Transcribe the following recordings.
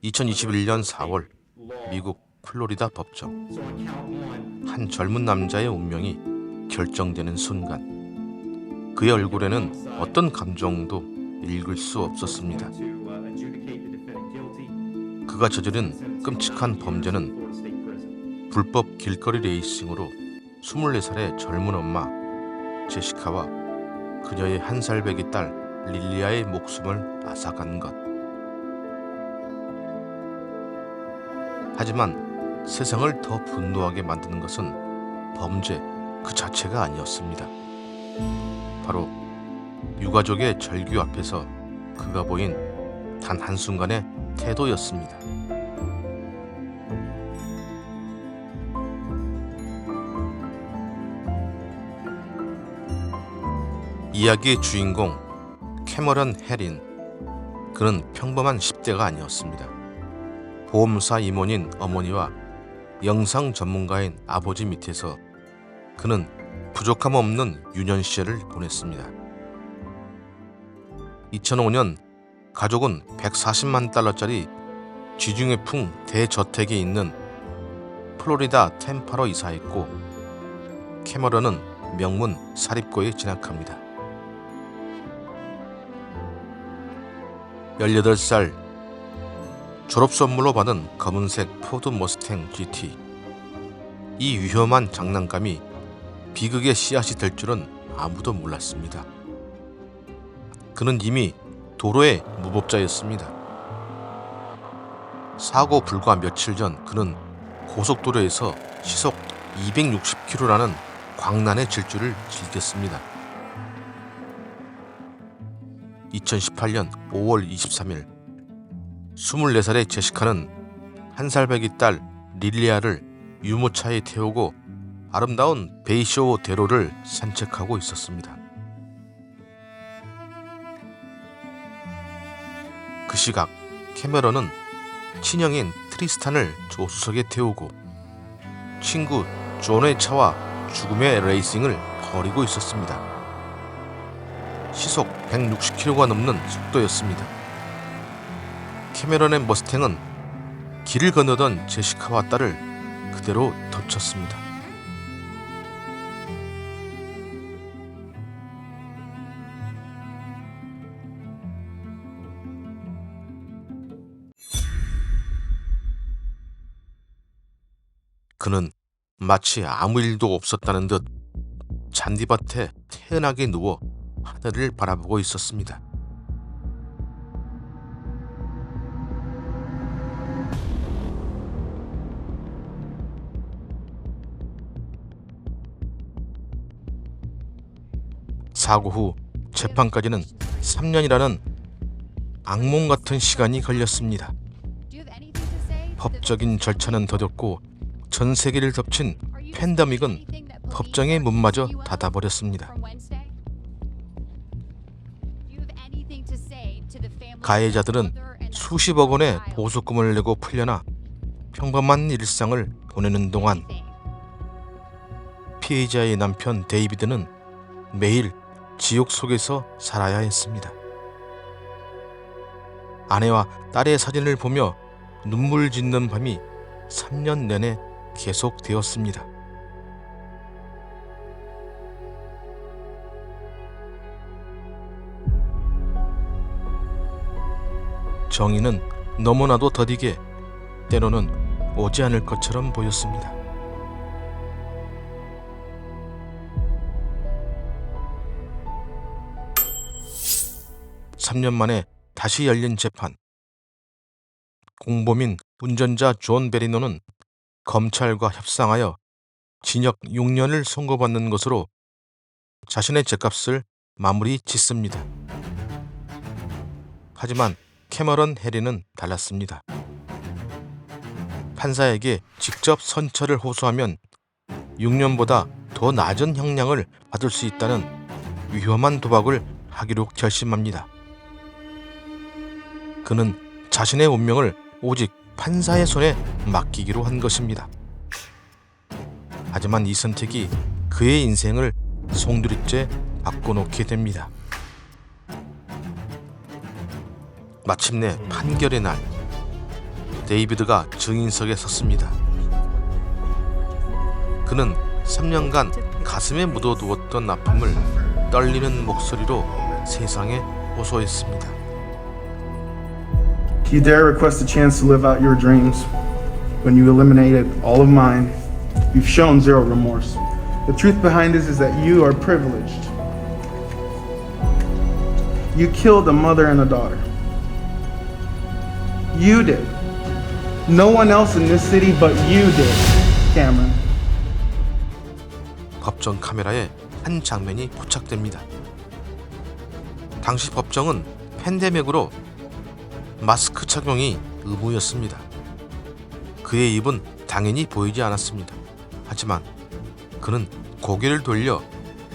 2021년 4월 미국 플로리다 법정. 한 젊은 남자의 운명이 결정되는 순간 그의 얼굴에는 어떤 감정도 읽을 수 없었습니다. 그가 저지른 끔찍한 범죄는 불법 길거리 레이싱으로 24살의 젊은 엄마 제시카와 그녀의 1살 배기 딸 릴리아의 목숨을 앗아간 것. 하지만 세상을 더 분노하게 만드는 것은 범죄 그 자체가 아니었습니다. 바로 유가족의 절규 앞에서 그가 보인 단 한순간의 태도였습니다. 이야기의 주인공 캐머런 해린. 그는 평범한 10대가 아니었습니다. 보험사 임원인 어머니와 영상 전문가인 아버지 밑에서 그는 부족함 없는 유년 시절을 보냈습니다. 2005년 가족은 140만 달러짜리 쥐중회풍 대저택에 있는 플로리다 템파로 이사했고 캐머런은 명문 사립고에 진학합니다. 18살 졸업 선물로 받은 검은색 포드 머스탱 GT. 이 위험한 장난감이 비극의 씨앗이 될 줄은 아무도 몰랐습니다. 그는 이미 도로의 무법자였습니다. 사고 불과 며칠 전 그는 고속도로에서 시속 260km라는 광란의 질주를 즐겼습니다. 2018년 5월 23일 24살의 제시카는 1살 배기 딸 릴리아를 유모차에 태우고 아름다운 베이쇼 대로를 산책하고 있었습니다. 그 시각 캐머런은 친형인 트리스탄을 조수석에 태우고 친구 존의 차와 죽음의 레이싱을 벌이고 있었습니다. 시속 160km가 넘는 속도였습니다. 캐머런의 머스탱은 길을 건너던 제시카와 딸을 그대로 덮쳤습니다. 그는 마치 아무 일도 없었다는 듯 잔디밭에 태연하게 누워 하늘을 바라보고 있었습니다. 사고 후 재판까지는 3년이라는 악몽 같은 시간이 걸렸습니다. 법적인 절차는 더뎠고 전 세계를 덮친 팬데믹은 법정의 문마저 닫아버렸습니다. 가해자들은 수십억 원의 보수금을 내고 풀려나 평범한 일상을 보내는 동안 피해자의 남편 데이비드는 매일 지옥 속에서 살아야 했습니다. 아내와 딸의 사진을 보며 눈물 짓는 밤이 3년 내내 계속되었습니다. 정의는 너무나도 더디게 때로는 오지 않을 것처럼 보였습니다. (3년) 만에 다시 열린 재판. 공범인 운전자 존 베리노는 검찰과 협상하여 징역 6년을 선고받는 것으로 자신의 죄값을 마무리 짓습니다. 하지만 캐머런 해린은 달랐습니다. 판사에게 직접 선처를 호소하면 6년보다 더 낮은 형량을 받을 수 있다는 위험한 도박을 하기로 결심합니다. 그는 자신의 운명을 오직 판사의 손에 맡기기로 한 것입니다. 하지만 이 선택이 그의 인생을 송두리째 바꿔놓게 됩니다. 마침내 판결의 날, 데이비드가 증인석에 섰습니다. 그는 3년간 가슴에 묻어두었던 아픔을 떨리는 목소리로 세상에 호소했습니다. You dare request a chance to live out your dreams when you eliminated all of mine. You've shown zero remorse. The truth behind this is that you are privileged. You killed a mother and a daughter. You did. No one else in this city but you did, Cameron. 법정 카메라에 한 장면이 포착됩니다. 당시 법정은 팬데믹으로 마스크 착용이 의무였습니다. 그의 입은 당연히 보이지 않았습니다. 하지만 그는 고개를 돌려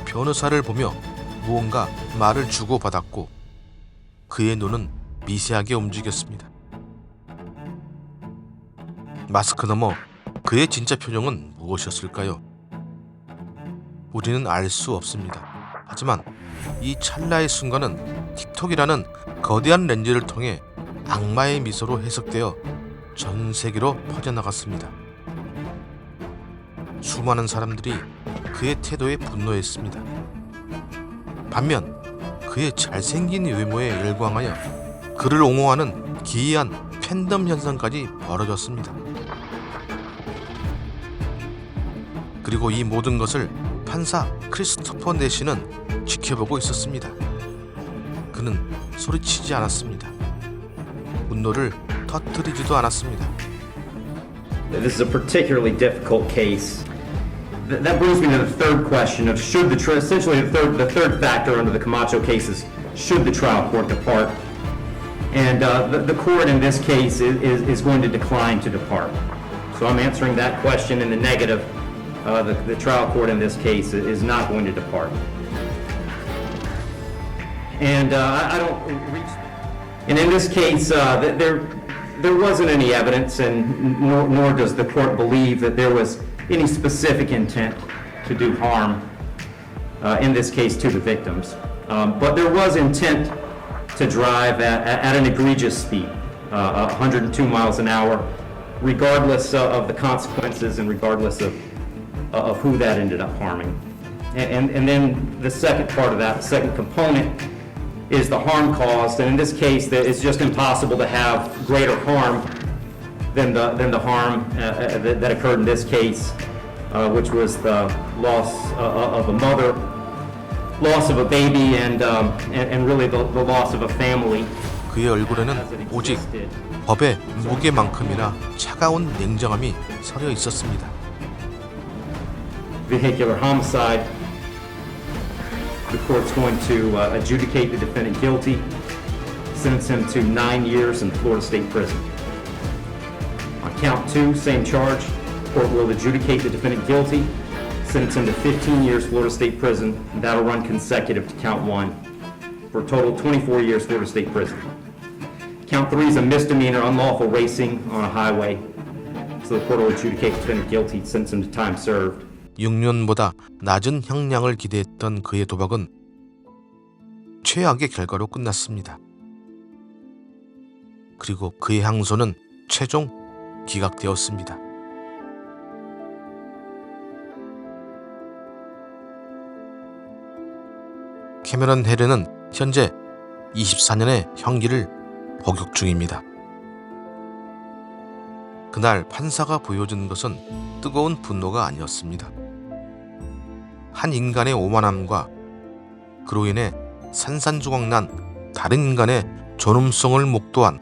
변호사를 보며 무언가 말을 주고받았고 그의 눈은 미세하게 움직였습니다. 마스크 너머 그의 진짜 표정은 무엇이었을까요? 우리는 알 수 없습니다. 하지만 이 찰나의 순간은 틱톡이라는 거대한 렌즈를 통해 악마의 미소로 해석되어 전 세계로 퍼져나갔습니다. 수많은 사람들이 그의 태도에 분노했습니다. 반면 그의 잘생긴 외모에 열광하여 그를 옹호하는 기이한 팬덤 현상까지 벌어졌습니다. 그리고 이 모든 것을 판사 크리스토퍼 내시는 지켜보고 있었습니다. 그는 소리치지 않았습니다. 분노를 터뜨리지도 않았습니다. This is a particularly difficult case. That brings me to the third question of should essentially the third factor under the Camacho case is should the trial court depart? And the court in this case is going to decline to depart. So I'm answering that question in the negative. The trial court in this case is not going to depart. And I don't reach. And in this case, there wasn't any evidence, and nor does the court believe that there was any specific intent to do harm in this case to the victims. But there was intent to drive at an egregious speed, 102 miles an hour, regardless of the consequences and regardless of who that ended up harming. And then the second part of that, the second component, is the harm caused. And in this case, it's just impossible to have greater harm than the harm that occurred in this case, which was the loss of a mother, loss of a baby, and really the loss of a family. 그의 얼굴에는 오직 법의 무게만큼이나 차가운 냉정함이 서려 있었습니다. Vehicular homicide. The court's going to adjudicate the defendant guilty, sentence him to 9 years in Florida State Prison. On count 2, same charge, the court will adjudicate the defendant guilty, sentence him to 15 years Florida State Prison, and that'll run consecutive to count 1, for a total of 24 years Florida State Prison. Count 3 is a misdemeanor, unlawful racing on a highway, so the court will adjudicate the defendant guilty, sentence him to time served. 6년보다 낮은 형량을 기대했던 그의 도박은 최악의 결과로 끝났습니다. 그리고 그의 항소는 최종 기각되었습니다. 캐머런 헤르는 현재 24년의 형기를 복역 중입니다. 그날 판사가 보여준 것은 뜨거운 분노가 아니었습니다. 한 인간의 오만함과 그로 인해 산산조각난 다른 인간의 존엄성을 목도한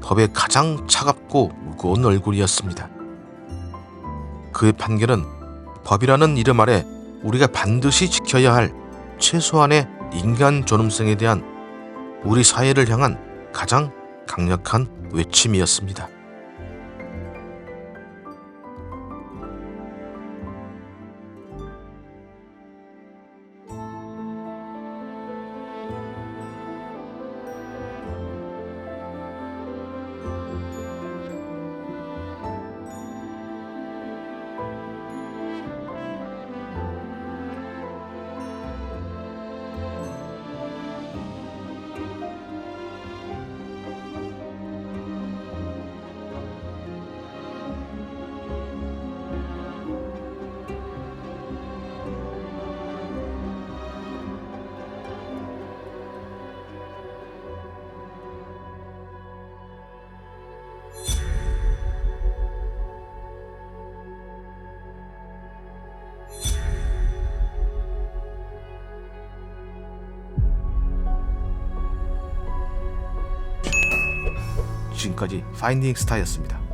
법의 가장 차갑고 무거운 얼굴이었습니다. 그의 판결은 법이라는 이름 아래 우리가 반드시 지켜야 할 최소한의 인간 존엄성에 대한 우리 사회를 향한 가장 강력한 외침이었습니다. 지금까지 파인딩 스타였습니다.